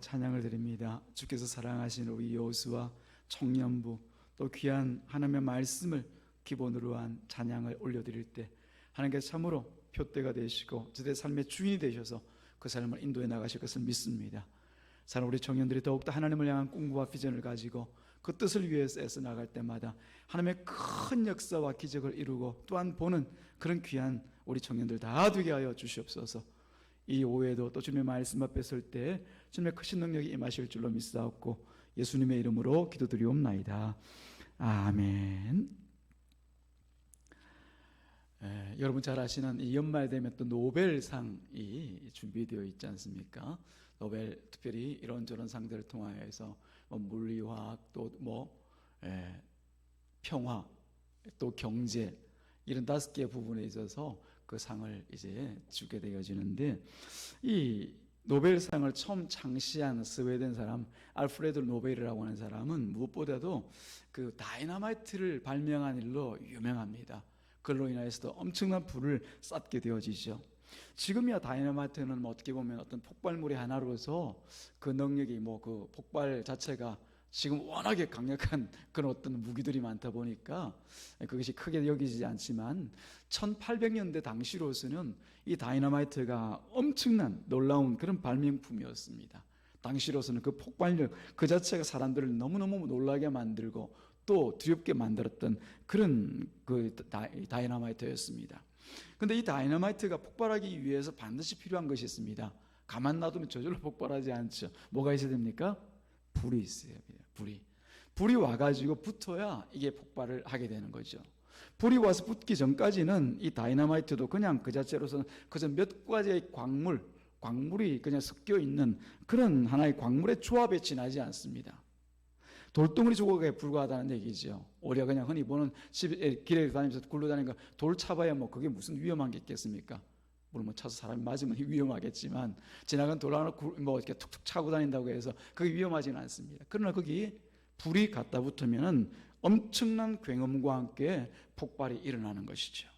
찬양을 드립니다. 주께서 사랑하신 우리 여호수아 청년부, 또 귀한 하나님의 말씀을 기본으로 한 찬양을 올려드릴 때 하나님께서 참으로 표대가 되시고 저들의 삶의 주인이 되셔서 그 삶을 인도해 나가실 것을 믿습니다. 사랑 우리 청년들이 더욱더 하나님을 향한 꿈과 비전을 가지고 그 뜻을 위해서 애써 나갈 때마다 하나님의 큰 역사와 기적을 이루고 또한 보는 그런 귀한 우리 청년들 다 되게 하여 주시옵소서. 이 오후에도 또 주님의 말씀 앞에 설 때 주님의 크신 능력이 임하실 줄로 믿사옵고 예수님의 이름으로 기도드리옵나이다. 아멘. 여러분 잘 아시는 이 연말 되면 또 노벨상이 준비되어 있지 않습니까? 노벨 특별히 이런저런 상들을 통하여서 물리화학 또 평화 또 경제 이런 5개 부분에 있어서 그 상을 이제 주게 되어지는데, 이 노벨상을 처음 창시한 스웨덴 사람 알프레드 노벨이라고 하는 사람은 무엇보다도 그 다이너마이트를 발명한 일로 유명합니다. 그걸로 인해서도 엄청난 불을 쐈게 되어지죠. 지금이야 다이너마이트는 어떻게 보면 어떤 폭발물의 하나로서 그 능력이 그 폭발 자체가 지금 워낙에 강력한 그런 어떤 무기들이 많다 보니까 그것이 크게 여기지 않지만 1800년대 당시로서는 이 다이너마이트가 엄청난 놀라운 그런 발명품이었습니다. 당시로서는 그 폭발력 그 자체가 사람들을 너무너무 놀라게 만들고 또 두렵게 만들었던 그런 그 다이너마이트였습니다. 그런데 이 다이너마이트가 폭발하기 위해서 반드시 필요한 것이 있습니다. 가만 놔두면 저절로 폭발하지 않죠. 뭐가 있어야 됩니까? 불이 있어야 됩니다. 불이 와가지고 붙어야 이게 폭발을 하게 되는 거죠. 불이 와서 붙기 전까지는 이 다이너마이트도 그냥 그 자체로서는 그저 몇 가지의 광물이 그냥 섞여 있는 그런 하나의 광물의 조합에 지나지 않습니다. 돌덩어리 조각에 불과하다는 얘기죠. 우리가 그냥 흔히 보는 길에 다니면서 굴러다니는 돌 차봐야 그게 무슨 위험한 게 있겠습니까? 물론 차서 사람이 맞으면 위험하겠지만 지나간 돌 하나 이렇게 툭툭 차고 다닌다고 해서 그게 위험하지는 않습니다. 그러나 거기 불이 갖다 붙으면 엄청난 굉음과 함께 폭발이 일어나는 것이죠.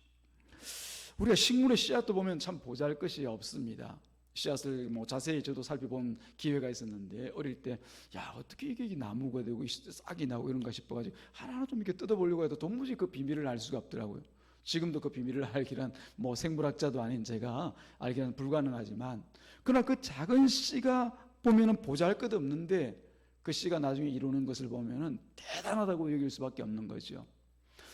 우리가 식물의 씨앗도 보면 참 보잘것이 없습니다. 씨앗을 자세히 저도 살펴본 기회가 있었는데, 어릴 때 어떻게 이게 나무가 되고 싹이 나고 이런가 싶어가지고 하나하나 좀 이렇게 뜯어보려고 해도 도무지 그 비밀을 알 수가 없더라고요. 지금도 그 비밀을 알기란 생물학자도 아닌 제가 알기란 불가능하지만, 그러나 그 작은 씨가 보면은 보잘것없는데 그 씨가 나중에 이루는 것을 보면은 대단하다고 여길 수밖에 없는 거죠.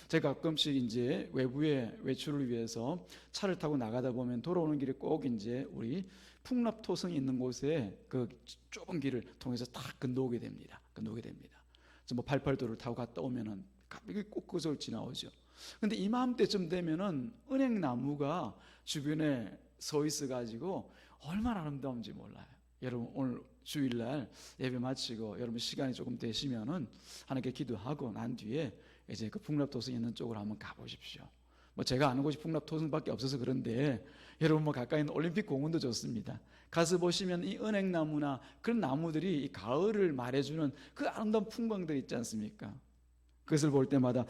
제가 가끔씩 이제 외부에 외출을 위해서 차를 타고 나가다 보면 돌아오는 길에 꼭 이제 우리 풍납토성이 있는 곳에 그 좁은 길을 통해서 딱 건너오게 됩니다. 그래서 88도를 타고 갔다 오면은 갑자기 꼭 그것을 지나오죠. 근데 이맘때쯤 되면은 은행나무가 주변에 서 있어 가지고 얼마나 아름다운지 몰라요. 여러분 오늘 주일날 예배 마치고 여러분 시간이 조금 되시면은 하나님께 기도하고 난 뒤에 이제 그 풍납토성 있는 쪽으로 한번 가보십시오. 제가 아는 곳이 풍납토성밖에 없어서 그런데 여러분 가까이 있는 올림픽 공원도 좋습니다. 가서 보시면 이 은행나무나 그런 나무들이 이 가을을 말해주는 그 아름다운 풍광들 있지 않습니까? 그것을 볼 때마다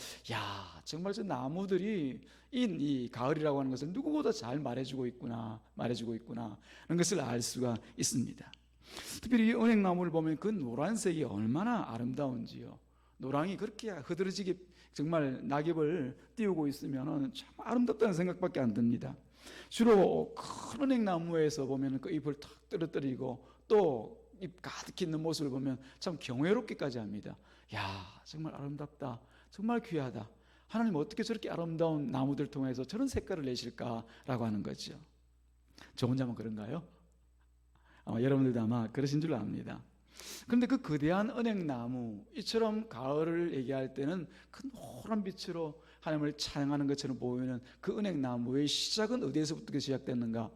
정말 저 나무들이 이 가을이라고 하는 것을 누구보다 잘 말해주고 있구나 하는 것을 알 수가 있습니다. 특별히 이 은행나무를 보면 그 노란색이 얼마나 아름다운지요. 노랑이 그렇게 흐드러지게 정말 낙엽을 띄우고 있으면 참 아름답다는 생각밖에 안 듭니다. 주로 큰 은행나무에서 보면 그 잎을 탁 떨어뜨리고 또 잎 가득 있는 모습을 보면 참 경외롭기까지 합니다. 정말 아름답다, 정말 귀하다. 하나님 어떻게 저렇게 아름다운 나무들 통해서 저런 색깔을 내실까라고 하는 거죠. 저 혼자만 그런가요? 여러분들도 아마 그러신 줄 압니다. 그런데 그 거대한 은행나무 이처럼 가을을 얘기할 때는 그 노란 빛으로 하나님을 찬양하는 것처럼 보이는 그 은행나무의 시작은 어디에서부터 시작됐는가?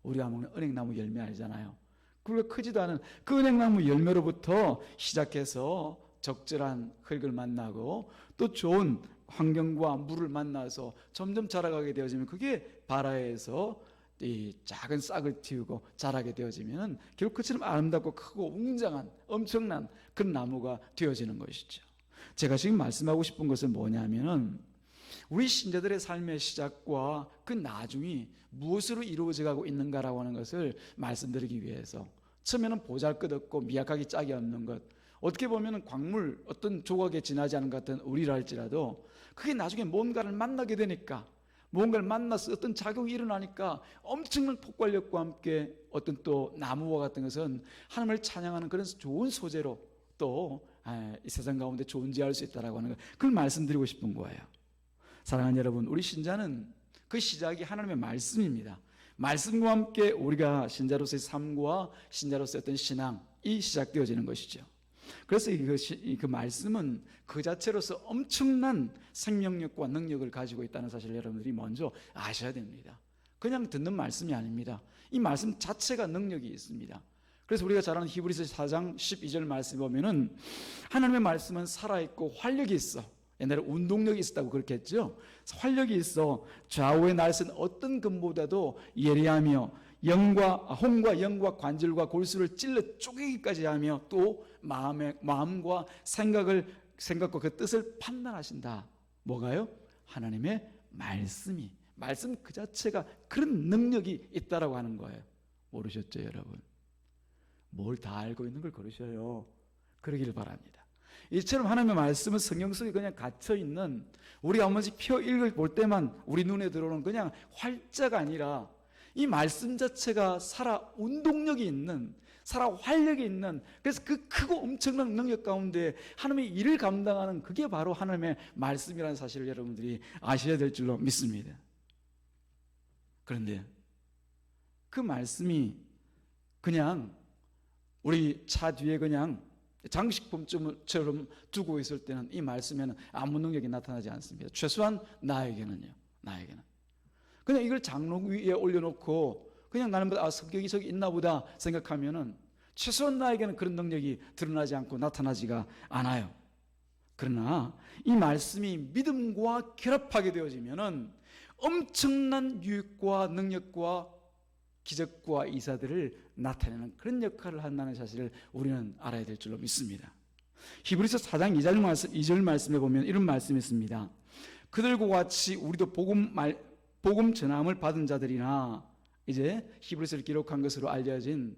우리가 먹는 은행나무 열매 알잖아요. 그리고 크지도 않은 그 은행나무 열매로부터 시작해서 적절한 흙을 만나고 또 좋은 환경과 물을 만나서 점점 자라가게 되어지면 그게 발아에서 이 작은 싹을 틔우고 자라게 되어지면 결국 그처럼 아름답고 크고 웅장한 엄청난 그런 나무가 되어지는 것이죠. 제가 지금 말씀하고 싶은 것은 뭐냐면은 우리 신자들의 삶의 시작과 그 나중이 무엇으로 이루어져 가고 있는가라고 하는 것을 말씀드리기 위해서 처음에는 보잘것없고 미약하기 짝이 없는 것, 어떻게 보면 광물 어떤 조각에 지나지 않은 것 같은 우리라 할지라도 그게 나중에 뭔가를 만나게 되니까, 뭔가를 만나서 어떤 작용이 일어나니까 엄청난 폭발력과 함께 어떤 또 나무와 같은 것은 하나님을 찬양하는 그런 좋은 소재로 또 이 세상 가운데 존재할 수 있다라고 하는 것, 그걸 말씀드리고 싶은 거예요. 사랑하는 여러분, 우리 신자는 그 시작이 하나님의 말씀입니다. 말씀과 함께 우리가 신자로서의 삶과 신자로서의 어떤 신앙이 시작되어지는 것이죠. 그래서 그 말씀은 그 자체로서 엄청난 생명력과 능력을 가지고 있다는 사실을 여러분들이 먼저 아셔야 됩니다. 그냥 듣는 말씀이 아닙니다. 이 말씀 자체가 능력이 있습니다. 그래서 우리가 잘 아는 히브리서 4장 12절 말씀 보면은 하나님의 말씀은 살아있고 활력이 있어. 옛날에 운동력이 있었다고 그렇게 했죠. 활력이 있어 좌우의 날선 어떤 금보다도 예리하며 홍과 영과 관절과 골수를 찔러 쪼개기까지 하며 또 마음과 생각과 그 뜻을 판단하신다. 뭐가요? 하나님의 말씀 그 자체가 그런 능력이 있다라고 하는 거예요. 모르셨죠, 여러분? 뭘 다 알고 있는 걸 그러셔요. 그러기를 바랍니다. 이처럼 하나님의 말씀은 성경 속에 그냥 갇혀있는, 우리가 한 번씩 펴 읽어볼 때만 우리 눈에 들어오는 그냥 활자가 아니라 이 말씀 자체가 살아 운동력이 있는, 살아 활력이 있는, 그래서 그 크고 엄청난 능력 가운데 하나님의 일을 감당하는 그게 바로 하나님의 말씀이라는 사실을 여러분들이 아셔야 될 줄로 믿습니다. 그런데 그 말씀이 그냥 우리 차 뒤에 그냥 장식품처럼 두고 있을 때는 이 말씀에는 아무 능력이 나타나지 않습니다. 최소한 나에게는 그냥 이걸 장롱 위에 올려놓고 그냥 나는 성경이 저기 있나 보다 생각하면은 최소한 나에게는 그런 능력이 드러나지 않고 나타나지가 않아요. 그러나 이 말씀이 믿음과 결합하게 되어지면은 엄청난 유익과 능력과 기적과 이사들을 나타내는 그런 역할을 한다는 사실을 우리는 알아야 될 줄로 믿습니다. 히브리서 4장 2절 말씀에 보면 이런 말씀이 있습니다. 그들과 같이 우리도 복음 전함을 받은 자들이나, 이제 히브리서를 기록한 것으로 알려진,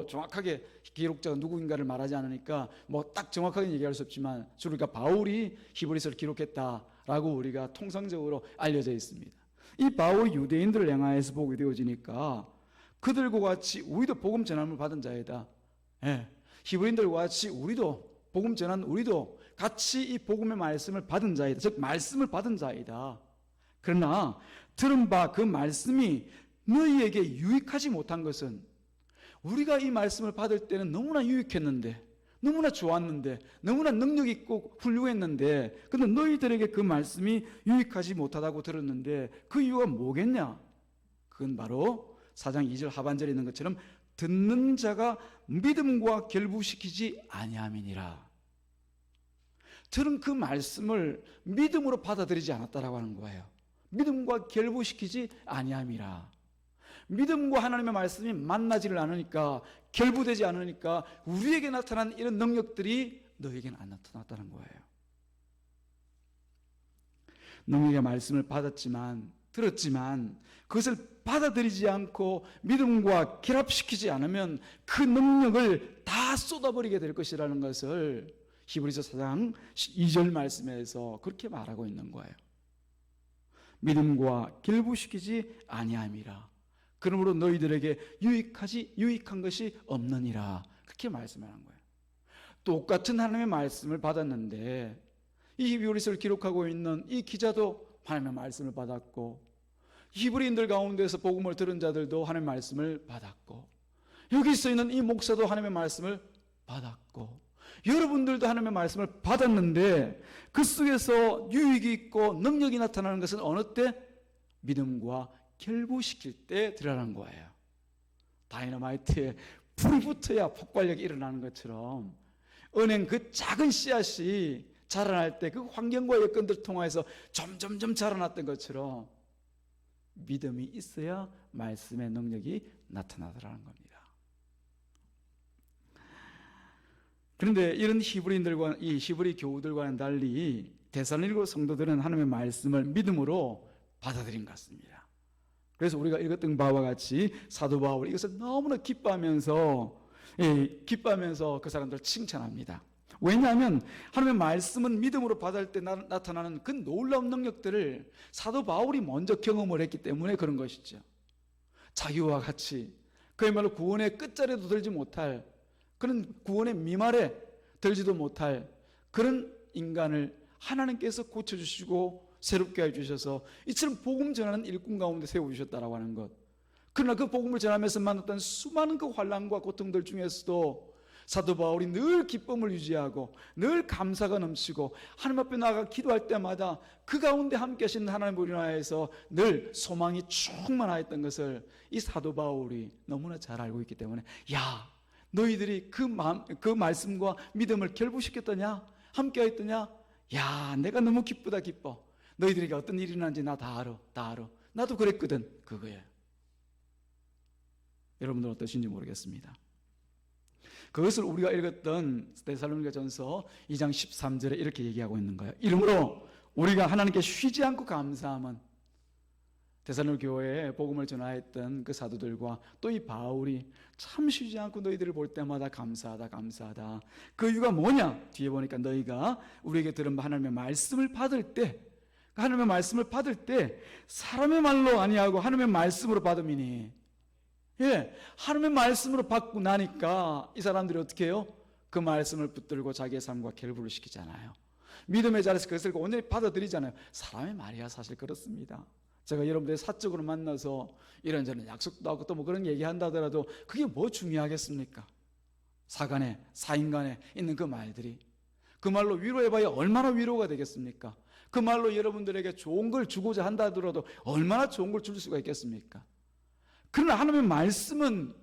정확하게 기록자가 누구인가를 말하지 않으니까 딱 정확하게 얘기할 수 없지만 주로 그러니까 바울이 히브리서를 기록했다라고 우리가 통상적으로 알려져 있습니다. 이 바울이 유대인들을 향하여서 보게 되어지니까 그들과 같이 우리도 복음 전함을 받은 자이다. 히브리인들과 같이 우리도 복음 전한 우리도 같이 이 복음의 말씀을 받은 자이다. 즉 말씀을 받은 자이다. 그러나 들은 바 그 말씀이 너희에게 유익하지 못한 것은, 우리가 이 말씀을 받을 때는 너무나 유익했는데, 너무나 좋았는데, 너무나 능력 있고 훌륭했는데, 근데 너희들에게 그 말씀이 유익하지 못하다고 들었는데 그 이유가 뭐겠냐? 그건 바로 4장 2절 하반절에 있는 것처럼 듣는 자가 믿음과 결부시키지 아니함이니라. 들은 그 말씀을 믿음으로 받아들이지 않았다라고 하는 거예요. 믿음과 결부시키지 아니함이라. 믿음과 하나님의 말씀이 만나지를 않으니까, 결부되지 않으니까 우리에게 나타난 이런 능력들이 너에게는 안 나타났다는 거예요. 능력의 말씀을 들었지만 그것을 받아들이지 않고 믿음과 결합시키지 않으면 그 능력을 다 쏟아버리게 될 것이라는 것을 히브리서 4장 2절 말씀에서 그렇게 말하고 있는 거예요. 믿음과 결부시키지 아니함이라. 그러므로 너희들에게 유익한 것이 없느니라. 그렇게 말씀하는 거예요. 똑같은 하나님의 말씀을 받았는데 이 히브리서를 기록하고 있는 이 기자도 하나님의 말씀을 받았고, 히브리인들 가운데서 복음을 들은 자들도 하나님의 말씀을 받았고, 여기 써 있는 이 목사도 하나님의 말씀을 받았고, 여러분들도 하나님의 말씀을 받았는데 그 속에서 유익이 있고 능력이 나타나는 것은 어느 때? 믿음과 결부시킬 때 드러나는 거예요. 다이너마이트에 불이 붙어야 폭발력이 일어나는 것처럼 은행 그 작은 씨앗이 자라날 때 그 환경과 여건들 통해서 점점점 자라났던 것처럼 믿음이 있어야 말씀의 능력이 나타나더라는 겁니다. 그런데 이런 이 히브리 교우들과는 달리 데살로니가 성도들은 하나님의 말씀을 믿음으로 받아들인 것 같습니다. 그래서 우리가 읽었던 바와 같이 사도 바울이 이것을 너무나 기뻐하면서 기뻐하면서 그 사람들을 칭찬합니다. 왜냐하면 하나님의 말씀은 믿음으로 받을 때 나타나는 그 놀라운 능력들을 사도 바울이 먼저 경험을 했기 때문에 그런 것이죠. 자기와 같이 그야말로 구원의 끝자리도 들지 못할, 그런 구원의 미말에 들지도 못할 그런 인간을 하나님께서 고쳐주시고 새롭게 해주셔서 이처럼 복음 전하는 일꾼 가운데 세워주셨다라고 하는 것. 그러나 그 복음을 전하면서 만났던 수많은 그 환난과 고통들 중에서도 사도 바울이 늘 기쁨을 유지하고 늘 감사가 넘치고 하나님 앞에 나아가 기도할 때마다 그 가운데 함께 하시는 하나님 우리나라에서 늘 소망이 충만하였던 것을 이 사도 바울이 너무나 잘 알고 있기 때문에, 야, 너희들이 그 말씀과 믿음을 결부시켰더냐, 함께 하였더냐, 야, 내가 너무 기쁘다, 기뻐. 너희들에게 어떤 일이 일어난지 나 다 알아. 나도 그랬거든. 그거예요. 여러분들 어떠신지 모르겠습니다. 그것을 우리가 읽었던 데살로니가전서 2장 13절에 이렇게 얘기하고 있는 거예요. 이러므로 우리가 하나님께 쉬지 않고 감사함은, 데살로니가 교회에 복음을 전하였던 그 사도들과 또 이 바울이 참 쉬지 않고 너희들을 볼 때마다 감사하다. 그 이유가 뭐냐? 뒤에 보니까 너희가 우리에게 들은 하나님의 말씀을 받을 때, 하나님의 말씀을 받을 때 사람의 말로 아니하고 하나님의 말씀으로 받음이니, 하나님의 말씀으로 받고 나니까 이 사람들이 어떻게 해요? 그 말씀을 붙들고 자기의 삶과 결부를 시키잖아요. 믿음의 자리에서 그것을 온전히 받아들이잖아요. 사람의 말이야 사실 그렇습니다. 제가 여러분들 사적으로 만나서 이런저런 약속도 하고 또 뭐 그런 얘기한다 하더라도 그게 뭐 중요하겠습니까? 사인 간에 있는 그 말들이, 그 말로 위로해봐야 얼마나 위로가 되겠습니까? 그 말로 여러분들에게 좋은 걸 주고자 한다 하더라도 얼마나 좋은 걸 줄 수가 있겠습니까? 그러나 하나님의 말씀은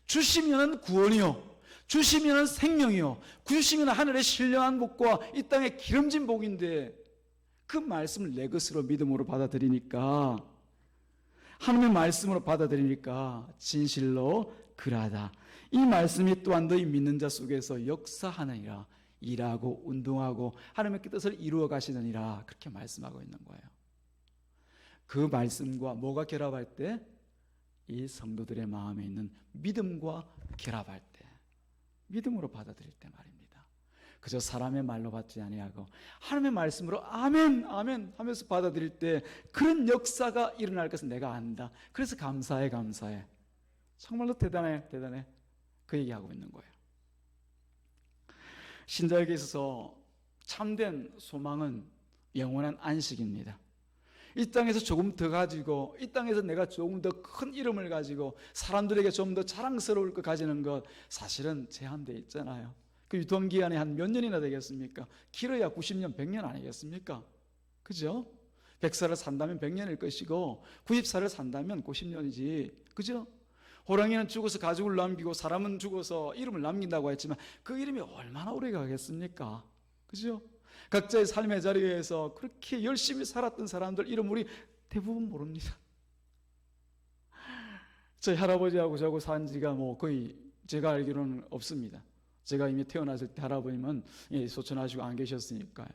주시면은 구원이요, 주시면은 생명이요, 주시면 하늘의 신령한 복과 이 땅의 기름진 복인데, 그 말씀을 내 것으로 믿음으로 받아들이니까, 하나님의 말씀으로 받아들이니까 진실로 그라다. 이 말씀이 또한 너희 믿는 자 속에서 역사하느니라. 일하고 운동하고 하나님의 뜻을 이루어 가시느니라. 그렇게 말씀하고 있는 거예요. 그 말씀과 뭐가 결합할 때? 이 성도들의 마음에 있는 믿음과 결합할 때, 믿음으로 받아들일 때 말입니다. 그저 사람의 말로 받지 아니하고 하나님의 말씀으로 아멘 아멘 하면서 받아들일 때 그런 역사가 일어날 것을 내가 안다. 그래서 감사해. 정말로 대단해. 그 얘기하고 있는 거예요. 신자에게 있어서 참된 소망은 영원한 안식입니다. 이 땅에서 조금 더 가지고, 이 땅에서 내가 조금 더 큰 이름을 가지고 사람들에게 좀 더 자랑스러울 것 가지는 것, 사실은 제한되어 있잖아요. 그 유통기한이 한 몇 년이나 되겠습니까? 길어야 90년, 100년 아니겠습니까? 그죠? 100살을 산다면 100년일 것이고 90살을 산다면 90년이지. 그죠? 호랑이는 죽어서 가죽을 남기고 사람은 죽어서 이름을 남긴다고 했지만 그 이름이 얼마나 오래 가겠습니까? 그죠? 각자의 삶의 자리에서 그렇게 열심히 살았던 사람들 이름 우리 대부분 모릅니다. 저희 할아버지하고 저하고 산 지가 뭐 거의 제가 알기로는 없습니다. 제가 이미 태어났을 때 할아버님은 소천하시고 안 계셨으니까요.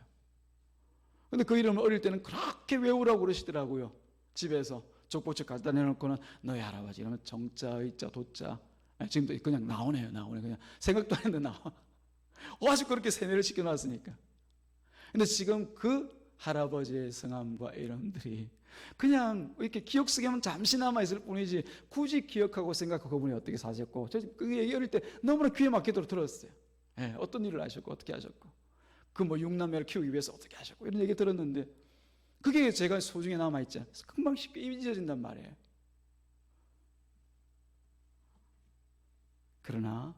근데 그 이름을 어릴 때는 그렇게 외우라고 그러시더라고요. 집에서 족보책 갖다 내놓고는 너희 할아버지 이러면 정자, 의자, 도자, 지금도 그냥 나오네요. 그냥 생각도 안 했는데 나와. 아주 그렇게 세뇌를 시켜놨으니까. 근데 지금 그 할아버지의 성함과 이름들이 그냥 이렇게 기억 속에만 잠시 남아있을 뿐이지 굳이 기억하고 생각하고 그분이 어떻게 사셨고, 저 그게 어릴 때 너무나 귀에 막히도록 들었어요. 어떤 일을 하셨고 어떻게 하셨고 그 뭐 육남매를 키우기 위해서 어떻게 하셨고 이런 얘기 들었는데 그게 제가 소중히 남아있지 않아서 금방 쉽게 잊어진단 말이에요. 그러나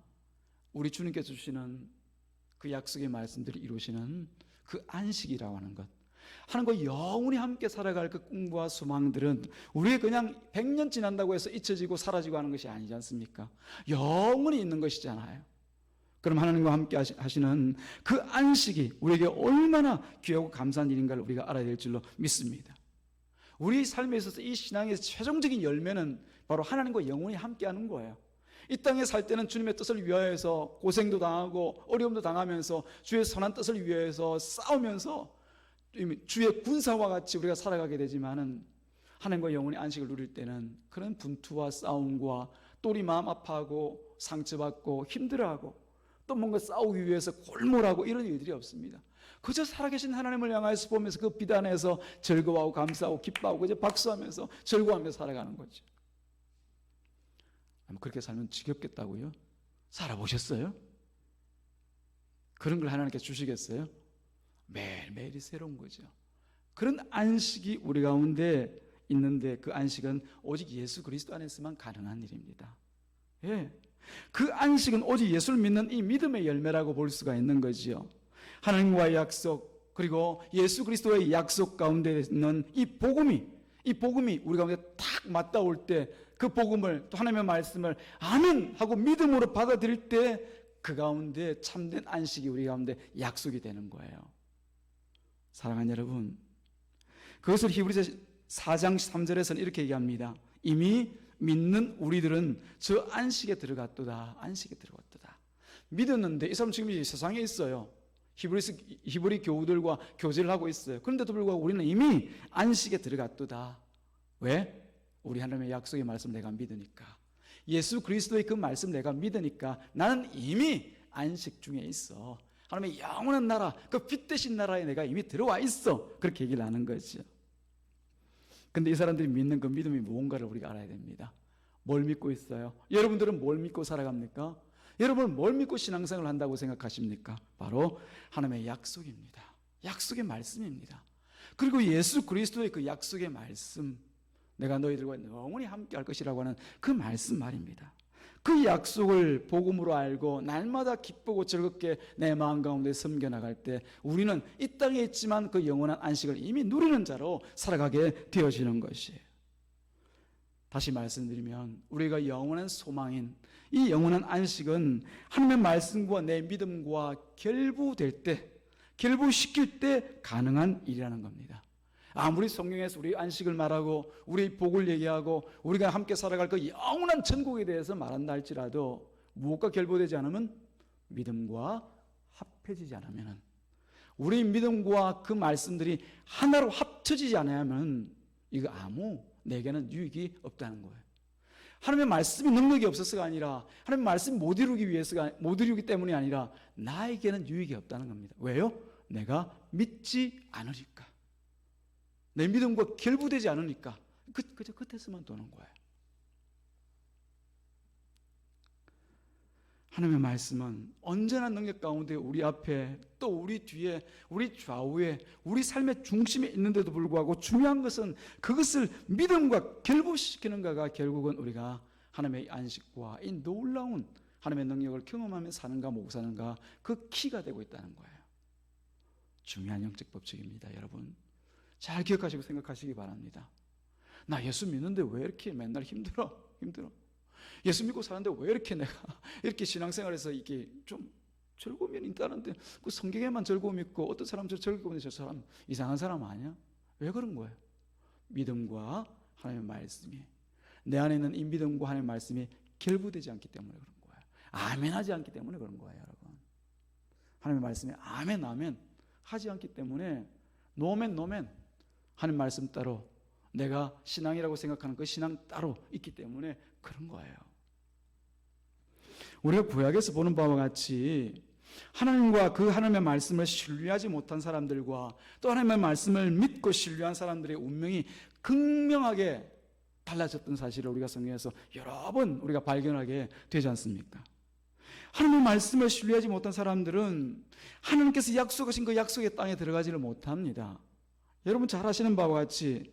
우리 주님께서 주시는 그 약속의 말씀들을 이루시는 그 안식이라고 하는 것, 하나님과 영원히 함께 살아갈 그 꿈과 소망들은 우리의 그냥 100년 지난다고 해서 잊혀지고 사라지고 하는 것이 아니지 않습니까? 영원히 있는 것이잖아요. 그럼 하나님과 함께 하시는 그 안식이 우리에게 얼마나 귀하고 감사한 일인가를 우리가 알아야 될 줄로 믿습니다. 우리 삶에 있어서 이 신앙에서 최종적인 열매는 바로 하나님과 영원히 함께하는 거예요. 이 땅에 살 때는 주님의 뜻을 위하여서 고생도 당하고 어려움도 당하면서 주의 선한 뜻을 위하여서 싸우면서 주의 군사와 같이 우리가 살아가게 되지만은 하나님과 영원히 안식을 누릴 때는 그런 분투와 싸움과 또 우리 마음 아파하고 상처받고 힘들어하고 또 뭔가 싸우기 위해서 골몰하고 이런 일들이 없습니다. 그저 살아계신 하나님을 향해서 보면서 그 비단에서 즐거워하고 감사하고 기뻐하고 이제 박수하면서 즐거워하면서 살아가는 거죠. 그렇게 살면 지겹겠다고요? 살아보셨어요? 그런 걸 하나님께 주시겠어요? 매일매일이 새로운 거죠. 그런 안식이 우리 가운데 있는데 그 안식은 오직 예수 그리스도 안에서만 가능한 일입니다. 예. 그 안식은 오직 예수를 믿는 이 믿음의 열매라고 볼 수가 있는 거지요. 하나님과의 약속, 그리고 예수 그리스도의 약속 가운데 있는 이 복음이 우리 가운데 탁 맞닿을 때 그 복음을 또 하나님의 말씀을 아멘 하고 믿음으로 받아들일 때 그 가운데 참된 안식이 우리 가운데 약속이 되는 거예요. 사랑하는 여러분, 그것을 히브리서 4장 3절에서는 이렇게 얘기합니다. 이미 믿는 우리들은 저 안식에 들어갔도다. 안식에 들어갔도다. 믿었는데 이 사람 지금 이 세상에 있어요. 히브리 교우들과 교제를 하고 있어요. 그런데도 불구하고 우리는 이미 안식에 들어갔도다. 왜? 우리 하나님의 약속의 말씀 내가 믿으니까, 예수 그리스도의 그 말씀 내가 믿으니까 나는 이미 안식 중에 있어. 하나님의 영원한 나라, 그 빛 대신 나라에 내가 이미 들어와 있어. 그렇게 얘기를 하는 거죠. 근데 이 사람들이 믿는 그 믿음이 무언가를 우리가 알아야 됩니다. 뭘 믿고 있어요? 여러분들은 뭘 믿고 살아갑니까? 여러분은 뭘 믿고 신앙생활을 한다고 생각하십니까? 바로 하나님의 약속입니다. 약속의 말씀입니다. 그리고 예수 그리스도의 그 약속의 말씀, 내가 너희들과 영원히 함께 할 것이라고 하는 그 말씀 말입니다. 그 약속을 복음으로 알고 날마다 기쁘고 즐겁게 내 마음 가운데 섬겨나갈 때 우리는 이 땅에 있지만 그 영원한 안식을 이미 누리는 자로 살아가게 되어지는 것이에요. 다시 말씀드리면 우리가 영원한 소망인 이 영원한 안식은 하나님의 말씀과 내 믿음과 결부될 때, 결부시킬 때 가능한 일이라는 겁니다. 아무리 성경에서 우리 안식을 말하고 우리 복을 얘기하고 우리가 함께 살아갈 그 영원한 천국에 대해서 말한다 할지라도 무엇과 결부되지 않으면, 믿음과 합해지지 않으면, 우리 믿음과 그 말씀들이 하나로 합쳐지지 않으면 이거 아무 내게는 유익이 없다는 거예요. 하나님의 말씀이 능력이 없어서가 아니라 하나님의 말씀이 못 이루기 때문이 아니라 나에게는 유익이 없다는 겁니다. 왜요? 내가 믿지 않으니까, 내 믿음과 결부되지 않으니까 그저 끝에서만 도는 거예요. 하나님의 말씀은 언제나 능력 가운데 우리 앞에 또 우리 뒤에 우리 좌우에 우리 삶의 중심에 있는데도 불구하고 중요한 것은 그것을 믿음과 결부시키는가가 결국은 우리가 하나님의 안식과 이 놀라운 하나님의 능력을 경험하며 사는가 못 사는가 그 키가 되고 있다는 거예요. 중요한 영적 법칙입니다. 여러분 잘 기억하시고 생각하시기 바랍니다. 나 예수 믿는데 왜 이렇게 맨날 힘들어? 예수 믿고 사는데 왜 이렇게 내가 이렇게 신앙생활에서 이게 좀 즐거움이 있다는데 그 성경에만 즐거움이 있고 어떤 사람 저 즐거움인데 저 사람 이상한 사람 아니야? 왜 그런 거예요? 믿음과 하나님의 말씀이, 내 안에 있는 이 믿음과 하나님의 말씀이 결부되지 않기 때문에 그런 거예요. 아멘하지 않기 때문에 그런 거예요. 여러분 하나님의 말씀에 아멘 하지 않기 때문에 노멘 하나님 말씀 따로 내가 신앙이라고 생각하는 그 신앙 따로 있기 때문에 그런 거예요. 우리가 구약에서 보는 바와 같이 하나님과 그 하나님의 말씀을 신뢰하지 못한 사람들과 또 하나님의 말씀을 믿고 신뢰한 사람들의 운명이 극명하게 달라졌던 사실을 우리가 성경에서 여러 번 우리가 발견하게 되지 않습니까? 하나님의 말씀을 신뢰하지 못한 사람들은 하나님께서 약속하신 그 약속의 땅에 들어가지를 못합니다. 여러분 잘 아시는 바와 같이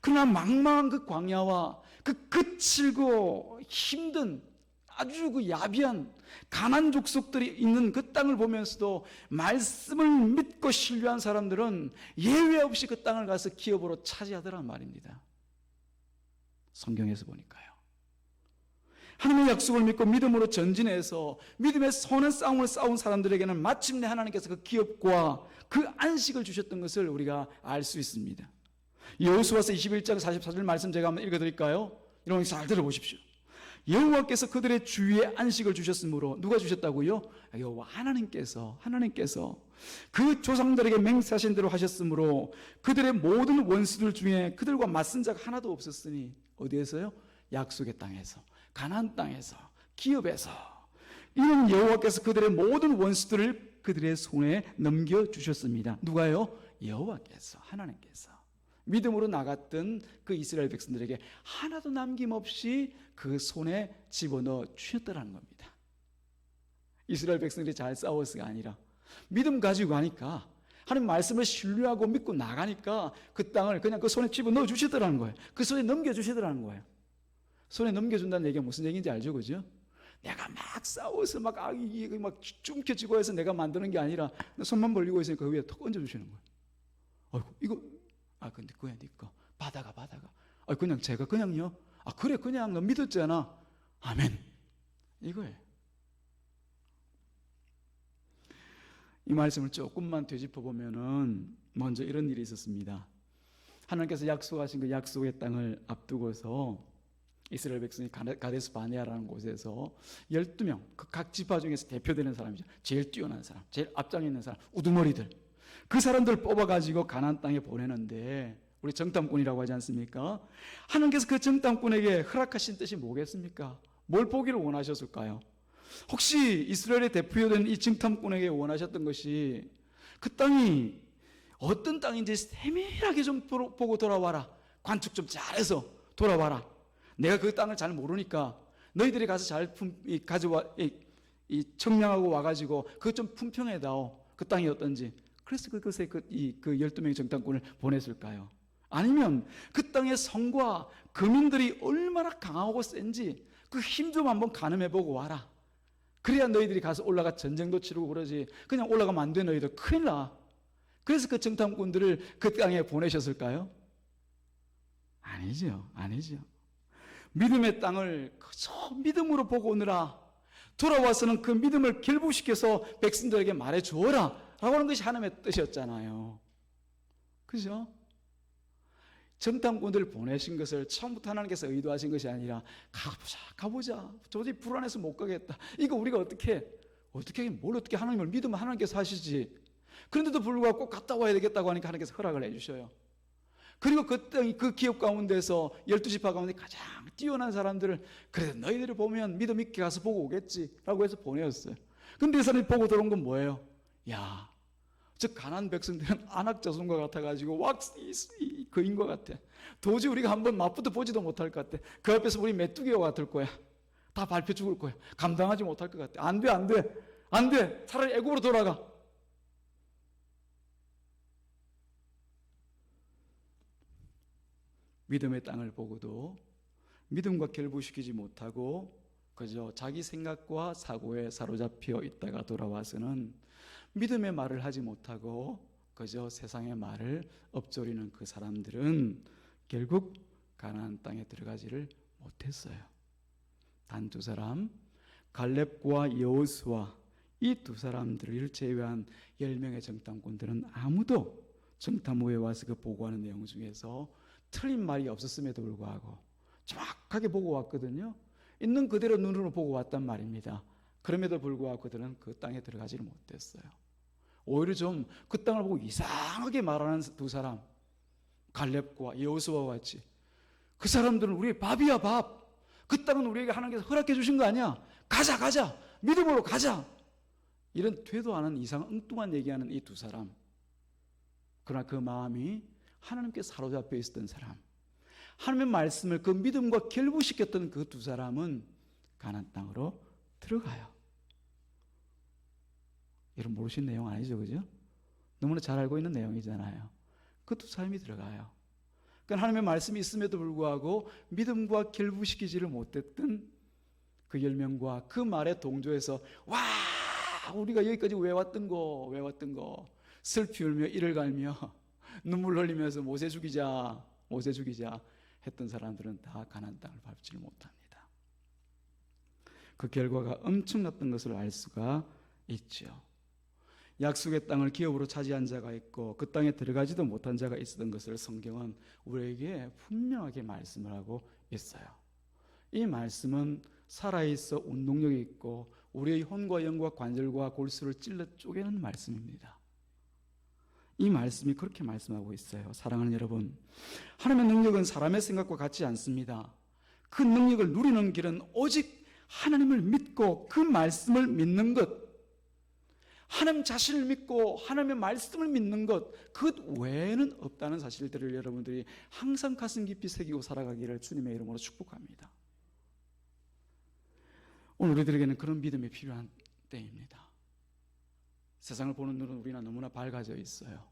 그러나 망망한 그 광야와 그 거칠고 힘든 아주 그 야비한 가난 족속들이 있는 그 땅을 보면서도 말씀을 믿고 신뢰한 사람들은 예외 없이 그 땅을 가서 기업으로 차지하더란 말입니다. 성경에서 보니까요. 하나님의 약속을 믿고 믿음으로 전진해서 믿음의 선한 싸움을 싸운 사람들에게는 마침내 하나님께서 그 기업과 그 안식을 주셨던 것을 우리가 알 수 있습니다. 여호수아서 21장 44절 말씀 제가 한번 읽어드릴까요? 여러분 잘 들어보십시오. 여호와께서 그들의 주위에 안식을 주셨으므로, 누가 주셨다고요? 여호와 하나님께서 그 조상들에게 맹세하신 대로 하셨으므로 그들의 모든 원수들 중에 그들과 맞선 자가 하나도 없었으니, 어디에서요? 약속의 땅에서, 가나안 땅에서, 기업에서 이는 여호와께서 그들의 모든 원수들을 그들의 손에 넘겨주셨습니다. 누가요? 여호와께서, 하나님께서. 믿음으로 나갔던 그 이스라엘 백성들에게 하나도 남김없이 그 손에 집어넣어 주셨다는 겁니다. 이스라엘 백성들이 잘 싸워서가 아니라 믿음 가지고 가니까, 하나님 말씀을 신뢰하고 믿고 나가니까 그 땅을 그냥 그 손에 집어넣어 주시더라는 거예요. 그 손에 넘겨주시더라는 거예요. 손에 넘겨준다는 얘기가 무슨 얘기인지 알죠? 그죠? 내가 막 싸워서 막 쫌켜지고 해서 내가 만드는 게 아니라 손만 벌리고 있으니까 그 위에 톡 얹어주시는 거예요. 아이고, 이거, 근데 그야 네 거. 받아가. 그냥 제가 그냥요. 그래, 그냥 너 믿었잖아. 아멘. 이거예요. 이 말씀을 조금만 되짚어 보면은 먼저 이런 일이 있었습니다. 하나님께서 약속하신 그 약속의 땅을 앞두고서 이스라엘 백성이 가데스 바네아라는 곳에서 12명, 그 각 지파 중에서 대표되는 사람이죠. 제일 뛰어난 사람, 제일 앞장에 있는 사람, 우두머리들. 그 사람들 뽑아가지고 가나안 땅에 보내는데, 우리 정탐꾼이라고 하지 않습니까? 하나님께서 그 정탐꾼에게 허락하신 뜻이 뭐겠습니까? 뭘 보기를 원하셨을까요? 혹시 이스라엘의 대표된 이 정탐꾼에게 원하셨던 것이 그 땅이 어떤 땅인지 세밀하게 좀 보고 돌아와라. 관측 좀 잘해서 돌아와라. 내가 그 땅을 잘 모르니까 너희들이 가서 잘 가져와, 청량하고 와가지고 그것 좀 품평해다오. 그 땅이 어떤지. 그래서 그것에 그 12명의 정탐꾼을 보냈을까요? 아니면 그 땅의 성과 거민들이 얼마나 강하고 센지 그 힘 좀 한번 가늠해보고 와라. 그래야 너희들이 가서 올라가 전쟁도 치르고 그러지. 그냥 올라가면 안 돼. 너희들 큰일 나. 그래서 그 정탐꾼들을 그 땅에 보내셨을까요? 아니죠. 믿음의 땅을 그저 믿음으로 보고 오느라, 돌아와서는 그 믿음을 결부시켜서 백성들에게 말해주어라 라고 하는 것이 하나님의 뜻이었잖아요. 그죠? 정탐꾼들을 보내신 것을 처음부터 하나님께서 의도하신 것이 아니라 가보자. 도저히 불안해서 못 가겠다. 이거 우리가 어떻게 하나님을 믿으면 하나님께서 하시지. 그런데도 불구하고 꼭 갔다 와야 되겠다고 하니까 하나님께서 허락을 해주셔요. 그리고 그 기업 가운데서 12지파 가운데 가장 뛰어난 사람들을, 그래 너희들이 보면 믿음 있게 가서 보고 오겠지 라고 해서 보내었어요. 근데 이 사람이 보고 들어온 건 뭐예요? 저 가나안 백성들은 안악자손과 같아가지고 그인 것 같아. 도저히 우리가 한번 맛부터 보지도 못할 것 같아. 그 앞에서 우리 메뚜기와 같을 거야. 다 밟혀 죽을 거야. 감당하지 못할 것 같아. 안 돼. 차라리 애굽으로 돌아가. 믿음의 땅을 보고도 믿음과 결부시키지 못하고 그저 자기 생각과 사고에 사로잡혀 있다가 돌아와서는 믿음의 말을 하지 못하고 그저 세상의 말을 엎조리는 그 사람들은 결국 가나안 땅에 들어가지를 못했어요. 단 두 사람, 갈렙과 여호수아, 이 두 사람들을 제외한 10명의 정탐꾼들은 아무도 정탐 후에 와서 그 보고하는 내용 중에서 틀린 말이 없었음에도 불구하고 정확하게 보고 왔거든요. 있는 그대로 눈으로 보고 왔단 말입니다. 그럼에도 불구하고 그들은 그 땅에 들어가지를 못했어요. 오히려 좀 그 땅을 보고 이상하게 말하는 두 사람, 갈렙과 여호수아와 같이, 그 사람들은 우리의 밥이야 밥. 그 땅은 우리에게 하나님께서 허락해 주신 거 아니야. 가자. 믿음으로 가자. 이런 되도 않은 이상한 엉뚱한 얘기하는 이 두 사람. 그러나 그 마음이 하나님께 사로잡혀 있었던 사람, 하나님의 말씀을 그 믿음과 결부시켰던 그 두 사람은 가나안 땅으로 들어가요. 여러분 모르신 내용 아니죠, 그죠? 너무나 잘 알고 있는 내용이잖아요. 그 두 사람이 들어가요. 그러니까 하나님의 말씀이 있음에도 불구하고 믿음과 결부시키지를 못했던 그 10명과 그 말에 동조해서 와 우리가 여기까지 왜 왔던 거 슬피 울며 이를 갈며 눈물 흘리면서 모세 죽이자 했던 사람들은 다 가나안 땅을 밟지를 못합니다. 그 결과가 엄청났던 것을 알 수가 있죠. 약속의 땅을 기업으로 차지한 자가 있고 그 땅에 들어가지도 못한 자가 있었던 것을 성경은 우리에게 분명하게 말씀을 하고 있어요. 이 말씀은 살아있어 운동력이 있고 우리의 혼과 영과 관절과 골수를 찔러 쪼개는 말씀입니다. 이 말씀이 그렇게 말씀하고 있어요. 사랑하는 여러분, 하나님의 능력은 사람의 생각과 같지 않습니다. 그 능력을 누리는 길은 오직 하나님을 믿고 그 말씀을 믿는 것, 하나님 자신을 믿고 하나님의 말씀을 믿는 것, 그 외에는 없다는 사실들을 여러분들이 항상 가슴 깊이 새기고 살아가기를 주님의 이름으로 축복합니다. 오늘 우리들에게는 그런 믿음이 필요한 때입니다. 세상을 보는 눈은 우리나 너무나 밝아져 있어요.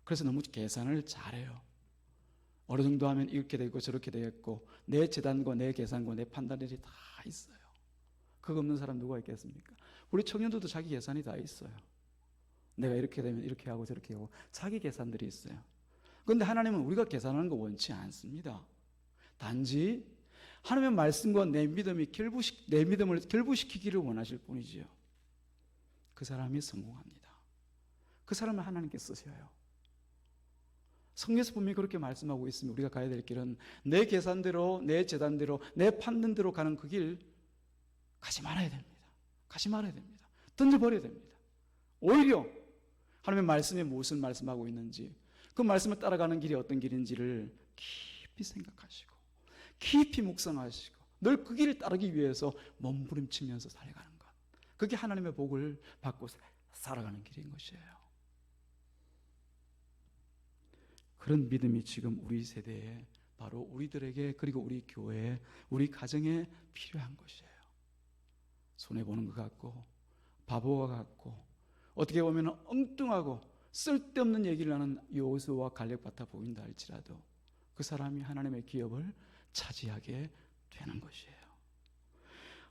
그래서 너무 계산을 잘해요. 어느 정도 하면 이렇게 되고 저렇게 되겠고, 내 재단과 내 계산과 내 판단들이 다 있어요. 그거 없는 사람 누가 있겠습니까? 우리 청년들도 자기 계산이 다 있어요. 내가 이렇게 되면 이렇게 하고 저렇게 하고 자기 계산들이 있어요. 그런데 하나님은 우리가 계산하는 거 원치 않습니다. 단지 하나님의 말씀과 내 믿음을 결부시키기를 원하실 뿐이지요. 그 사람이 성공합니다. 그 사람을 하나님께 쓰셔요. 성경에서 분명히 그렇게 말씀하고 있으면 우리가 가야 될 길은 내 계산대로, 내 재단대로, 내 판단대로 가는 그 길 가지 말아야 됩니다. 가지 말아야 됩니다. 던져버려야 됩니다. 오히려 하나님의 말씀에 무엇을 말씀하고 있는지, 그 말씀을 따라가는 길이 어떤 길인지를 깊이 생각하시고 깊이 묵상하시고 늘 그 길을 따르기 위해서 몸부림치면서 살아가는 것, 그게 하나님의 복을 받고 살아가는 길인 것이에요. 그런 믿음이 지금 우리 세대에, 바로 우리들에게, 그리고 우리 교회에, 우리 가정에 필요한 것이에요. 손해보는 것 같고 바보가 같고 어떻게 보면 엉뚱하고 쓸데없는 얘기를 하는 여호수아와 갈렙 같아 보인다 할지라도 그 사람이 하나님의 기업을 차지하게 되는 것이에요.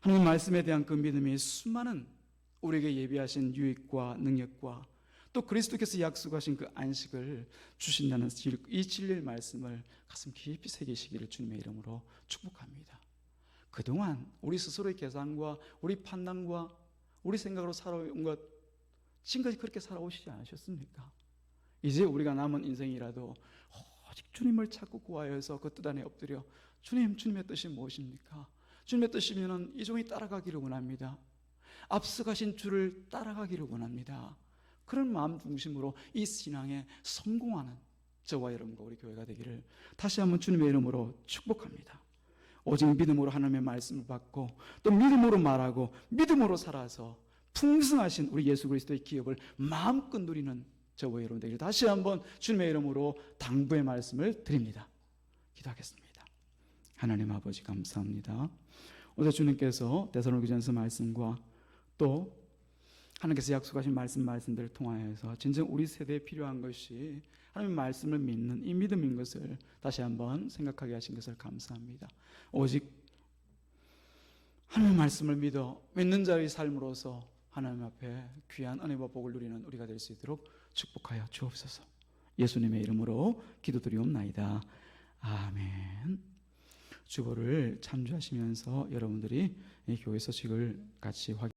하나님 말씀에 대한 그 믿음이 수많은 우리에게 예비하신 유익과 능력과 또 그리스도께서 약속하신 그 안식을 주신다는 이 진리의 말씀을 가슴 깊이 새기시기를 주님의 이름으로 축복합니다. 그동안 우리 스스로의 계산과 우리 판단과 우리 생각으로 살아온 것, 지금까지 그렇게 살아오시지 않으셨습니까? 이제 우리가 남은 인생이라도 오직 주님을 찾고 구하여서 그 뜻 안에 엎드려 주님, 주님의 뜻이 무엇입니까? 주님의 뜻이면 이 종이 따라가기를 원합니다. 앞서가신 주를 따라가기를 원합니다. 그런 마음 중심으로 이 신앙에 성공하는 저와 여러분과 우리 교회가 되기를 다시 한번 주님의 이름으로 축복합니다. 오직 믿음으로 하나님의 말씀을 받고 또 믿음으로 말하고 믿음으로 살아서 풍성하신 우리 예수 그리스도의 기업을 마음껏 누리는 저와 여러분 되기를 다시 한번 주님의 이름으로 당부의 말씀을 드립니다. 기도하겠습니다. 하나님 아버지 감사합니다. 오늘 주님께서 데살로니가전서 말씀과 또 하나님께서 약속하신 말씀들을 통하여서 진정 우리 세대에 필요한 것이 하나님의 말씀을 믿는 이 믿음인 것을 다시 한번 생각하게 하신 것을 감사합니다. 오직 하나님의 말씀을 믿는 자의 삶으로서 하나님 앞에 귀한 은혜와 복을 누리는 우리가 될 수 있도록 축복하여 주옵소서. 예수님의 이름으로 기도드리옵나이다. 아멘. 주보를 참조하시면서 여러분들이 이 교회 소식을 같이 확인하시기